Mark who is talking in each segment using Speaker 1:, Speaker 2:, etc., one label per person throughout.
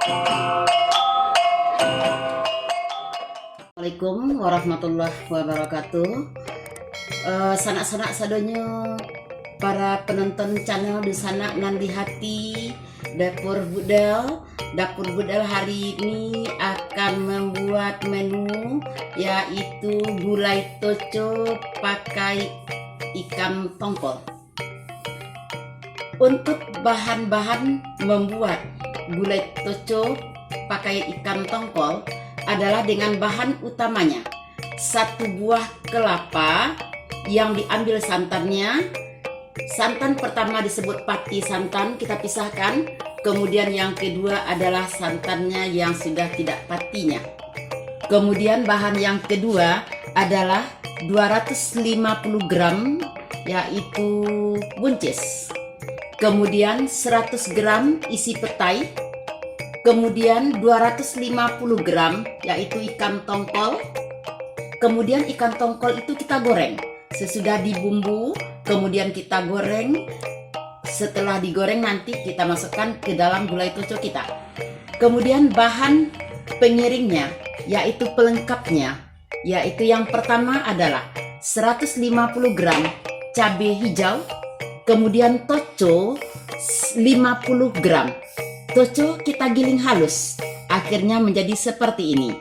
Speaker 1: Assalamualaikum warahmatullahi wabarakatuh. Sanak-sanak sadonyo para penonton channel di sana Nandi Hati Dapur Budal. Dapur Budal hari ini akan membuat menu yaitu gulai toco pakai ikan tongkol. Untuk bahan-bahan membuat gulai toco pakai ikan tongkol adalah dengan bahan utamanya 1 buah kelapa yang diambil santannya. Santan pertama disebut pati santan, kita pisahkan. Kemudian yang kedua adalah santannya yang sudah tidak patinya. Kemudian bahan yang kedua adalah 250 gram yaitu buncis. Kemudian 100 gram isi petai. Kemudian 250 gram yaitu ikan tongkol. Kemudian ikan tongkol itu kita goreng. Sesudah dibumbu, kemudian kita goreng. Setelah digoreng nanti kita masukkan ke dalam gulai toco kita. Kemudian bahan pengiringnya yaitu pelengkapnya, yaitu yang pertama adalah 150 gram cabai hijau. Kemudian toco 50 gram. Toco kita giling halus, akhirnya menjadi seperti ini.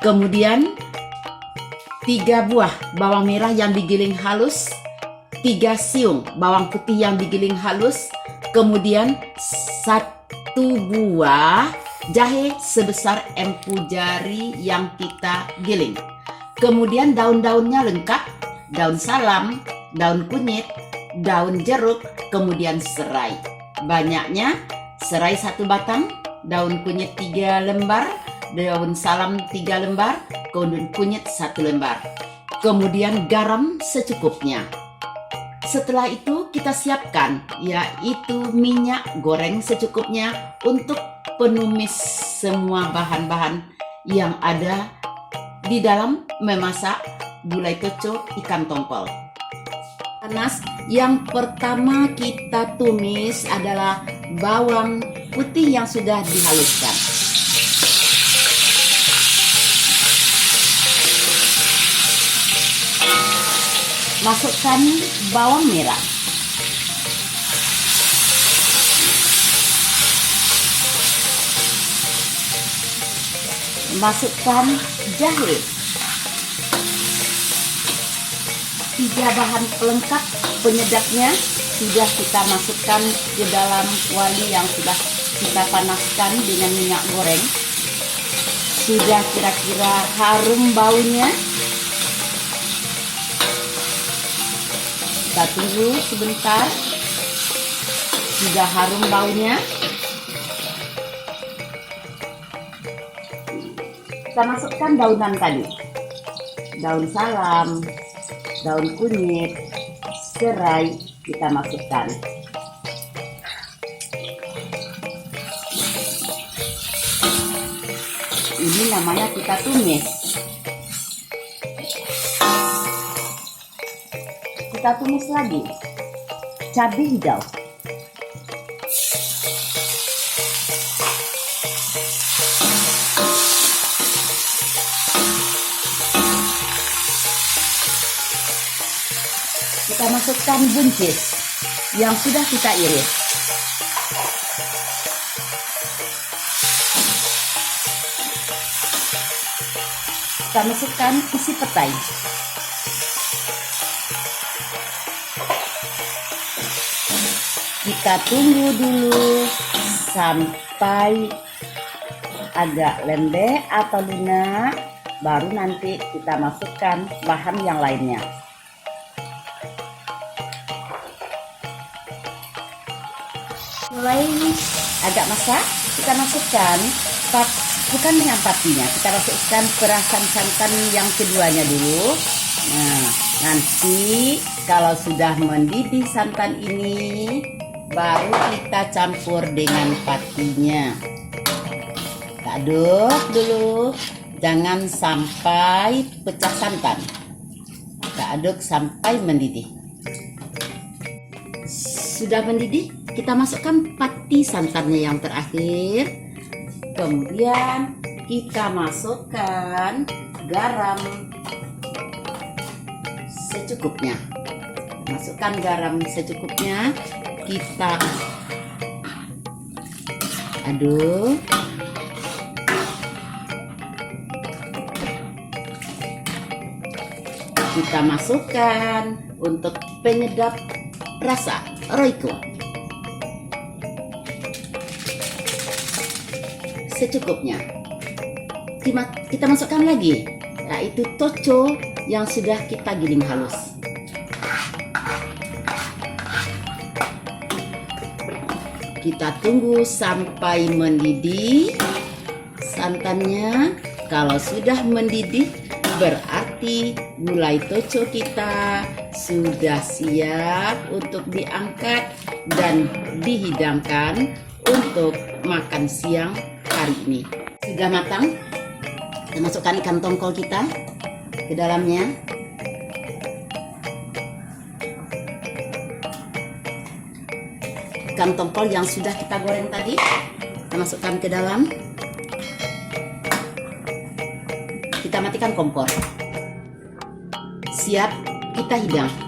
Speaker 1: Kemudian 3 buah bawang merah yang digiling halus, 3 siung bawang putih yang digiling halus, kemudian 1 buah jahe sebesar empu jari yang kita giling. Kemudian daun-daunnya lengkap, daun salam, daun kunyit, daun jeruk, kemudian serai. Banyaknya serai 1 batang, daun kunyit 3 lembar, daun salam 3 lembar, daun kunyit 1 lembar. Kemudian garam secukupnya. Setelah itu kita siapkan yaitu minyak goreng secukupnya untuk penumis semua bahan-bahan yang ada di dalam memasak gulai toco ikan tongkol. Panas, yang pertama kita tumis adalah bawang putih yang sudah dihaluskan. Masukkan bawang merah. Masukkan jahe. 3 bahan pelengkap penyedapnya sudah kita masukkan ke dalam kuali yang sudah kita panaskan dengan minyak goreng. Sudah kira-kira harum baunya. Kita tunggu sebentar. Sudah harum baunya. Kita masukkan daunan tadi. Daun salam, daun kunyit, serai kita masukkan. Ini namanya kita tumis. Kita tumis lagi cabai hijau. Kita masukkan buncis yang sudah kita iris. Kita masukkan isi petai. Kita tunggu dulu sampai agak lembek atau lunak, baru nanti kita masukkan bahan yang lainnya. Mulai agak masak, kita masukkan bukan yang patinya, kita masukkan perasan santan yang keduanya dulu. Nah, nanti kalau sudah mendidih santan ini, baru kita campur dengan patinya. Kita aduk dulu, jangan sampai pecah santan. Kita aduk sampai mendidih. Sudah mendidih, kita masukkan pati santannya yang terakhir. Kemudian kita masukkan garam secukupnya. Masukkan garam secukupnya. Kita aduk. Kita masukkan untuk penyedap rasa Royco secukupnya. Kita masukkan lagi, yaitu toco yang sudah kita giling halus. Kita tunggu sampai mendidih santannya. Kalau sudah mendidih, berarti gulai toco kita sudah siap untuk diangkat dan dihidangkan untuk makan siang hari ini. Sudah matang. Kita masukkan ikan tongkol kita ke dalamnya. Ikan tongkol yang sudah kita goreng tadi, kita masukkan ke dalam. Kita matikan kompor. Siap kita hidang.